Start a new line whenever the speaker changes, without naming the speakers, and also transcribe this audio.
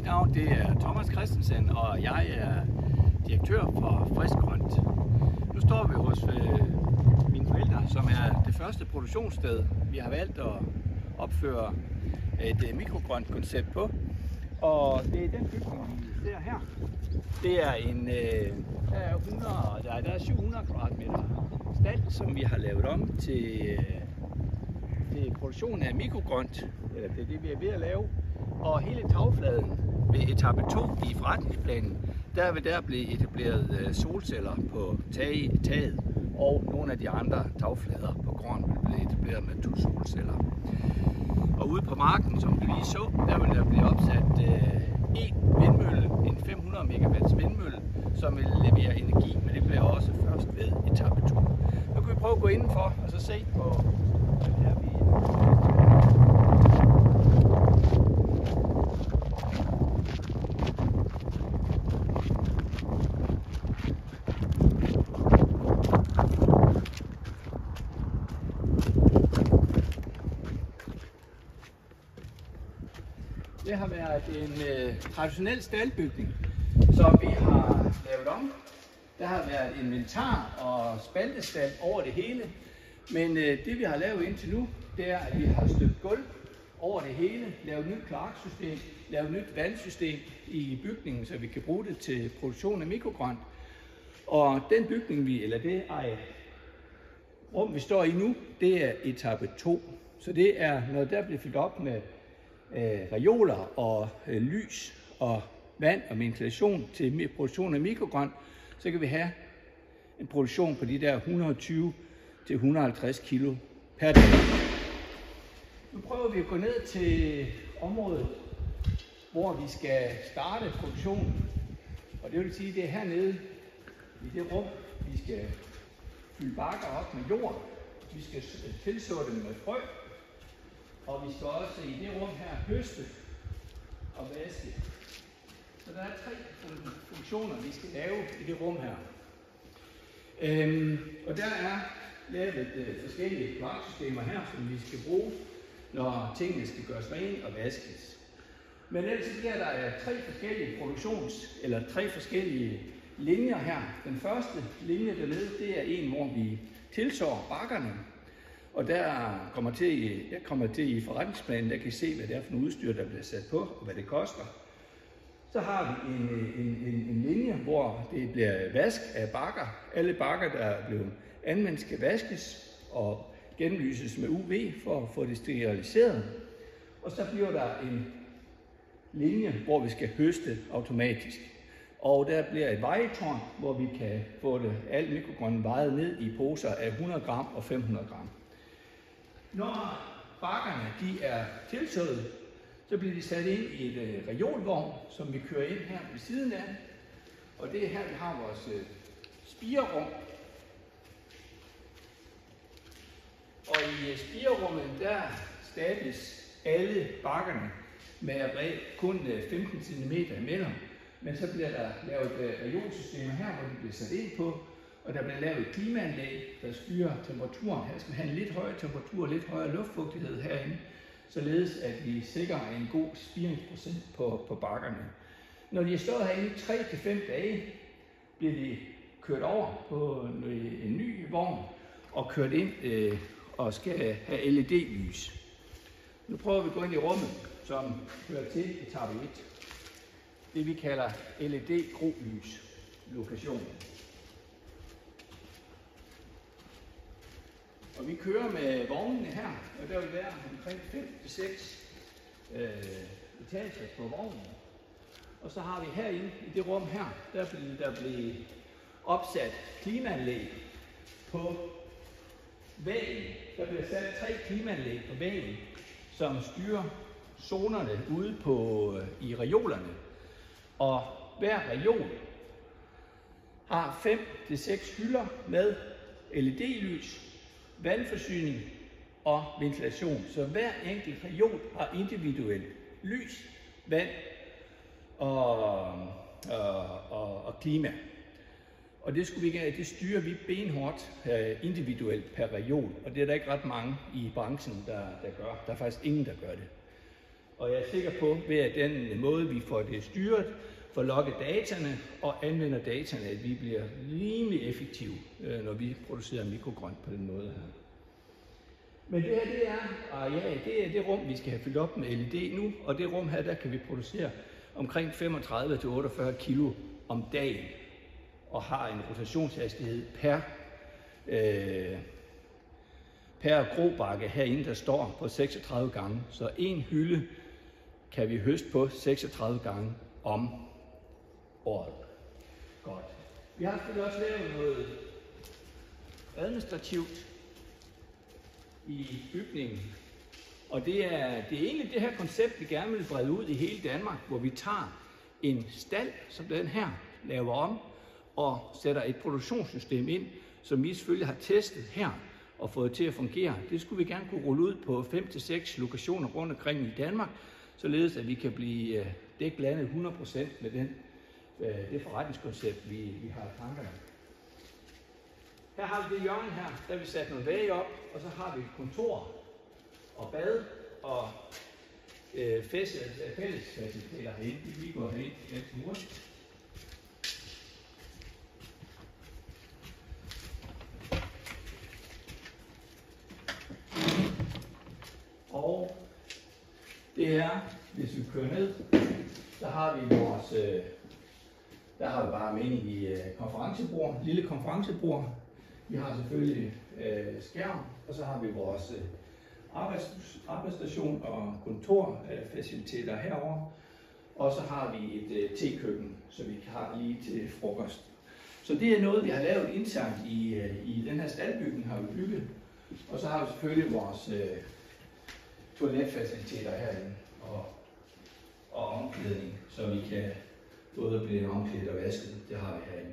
Mit navn det er Thomas Christensen, og jeg er direktør for Frisk Grønt. Nu står vi hos mine forældre, som er det første produktionssted, vi har valgt at opføre et mikrogrønt koncept på. Og det er den bygning, vi ser her. Det er der er 700 kvadratmeter stald, som vi har lavet om til produktion af mikrogrønt. Eller det er det, vi er ved at lave. Og hele tagfladen ved etape 2 i forretningsplanen, der vil der blive etableret solceller på taget, og nogle af de andre tagflader på gården vil blive etableret med solceller. Og ude på marken, som vi lige så, der vil der blive opsat en vindmølle, en 500 megawatts vindmølle, som vil levere energi, men det bliver også først ved etape 2. Nu kan vi prøve at gå indenfor og så se på, hvad det er, vi Det har været en traditionel staldbygning, som vi har lavet om. Der har været inventar og spaltestal over det hele. Men det vi har lavet indtil nu, det er, at vi har støbt gulv over det hele, lavet nyt kloaksystem, lavet nyt vandsystem i bygningen, så vi kan bruge det til produktion af mikrogrønt. Og den bygning, rum vi står i nu, det er etape 2. Så det er, når der bliver fyldt op med reoler og lys og vand og ventilation til produktion af mikrogrønt, så kan vi have en produktion på de der 120-150 kilo per dag. Nu prøver vi at gå ned til området, hvor vi skal starte produktionen. Og det vil sige, at det er hernede i det rum, vi skal fylde bakker op med jord. Vi skal tilså dem med frø. Og vi skal også i det rum her høste og vaske. Så der er 3 funktioner, vi skal lave i det rum her. Og der er lavet forskellige kloaksystemer her, som vi skal bruge, når tingene skal gøres rene og vaskes. Men ellers bliver der 3 forskellige linjer her. Den første linje dernede, det er en, hvor vi tilsår bakkerne. Og jeg kommer til i forretningsplanen, der kan se, hvad det er for noget udstyr, der bliver sat på, og hvad det koster. Så har vi en linje, hvor det bliver vask af bakker. Alle bakker, der er blevet anvendt, skal vaskes og gennemlyses med UV for at få det steriliseret. Og så bliver der en linje, hvor vi skal høste automatisk. Og der bliver et vejetårn, hvor vi kan få det alt mikrogrønt vejet ned i poser af 100 gram og 500 gram. Når bakkerne de er tilsået, så bliver de sat ind i et reolvogn, som vi kører ind her ved siden af. Og det er her, vi har vores spirerum. Og i spirerummet, der stables alle bakkerne med kun 15 cm imellem. Men så bliver der lavet reolsystemer her, hvor de bliver sat ind på. Og der bliver lavet et klimaanlæg, der styrer temperaturen. Her skal vi have en lidt højere temperatur og lidt højere luftfugtighed herinde, således at vi sikrer en god spiringsprocent på bakkerne. Når de har stået herinde i 3-5 dage, bliver de kørt over på en ny vogn og kørt ind og skal have LED-lys. Nu prøver vi at gå ind i rummet, som hører til etape 1. Det vi kalder LED-grolys lokationen. Og vi kører med vognene her, og der vil være omkring 5-6 etager på vognen. Og så har vi herinde i det rum her, der bliver opsat klimaanlæg på væggen. Der bliver sat 3 klimaanlæg på væggen, som styrer zonerne ude i reolerne. Og hver reol har 5-6 hylder med LED-lys, vandforsyning og ventilation. Så hver enkelt reol har individuelt lys, vand og klima. Og det styrer vi benhårdt individuelt per reol, og det er der ikke ret mange i branchen, der gør. Der er faktisk ingen, der gør det. Og jeg er sikker på, ved at den måde, vi får det styret, får logget dataene og anvender dataene, at vi bliver rimelig effektive, når vi producerer mikrogrønt på den måde her. Men det her, det er areal, det er det rum, vi skal have fyldt op med LED nu, og det rum her, der kan vi producere omkring 35-48 kilo om dagen, og har en rotationshastighed per grobakke herinde, der står på 36 gange. Så en hylde kan vi høste på 36 gange om året. Godt. Vi har selvfølgelig også lavet noget administrativt i bygningen. Og det er egentlig det her koncept, vi gerne vil brede ud i hele Danmark, hvor vi tager en stald, som den her, laver om og sætter et produktionssystem ind, som vi selvfølgelig har testet her og fået til at fungere. Det skulle vi gerne kunne rulle ud på 5-6 lokationer rundt omkring i Danmark, således at vi kan blive dækket landet 100% med det forretningskoncept, vi har i tankerne. Her har vi det hjørne her, der har vi sat nogle vægge op, og så har vi et kontor og bad og fællesfaciliteter herinde. Vi går herinde ganske hurtigt. Og det er, hvis vi kører ned, så har vi vores, der har vi bare mening i konferencebord, lille konferencebord. Vi har selvfølgelig skærm, og så har vi vores arbejdsstation og kontorfaciliteter herover. Og så har vi et tekøkken, så vi har lige til frokost. Så det er noget, vi har lavet internt i den her staldbygning, har vi bygget. Og så har vi selvfølgelig vores toiletfaciliteter herinde og omklædning, så vi kan både blive omklædt og vasket. Det har vi herinde.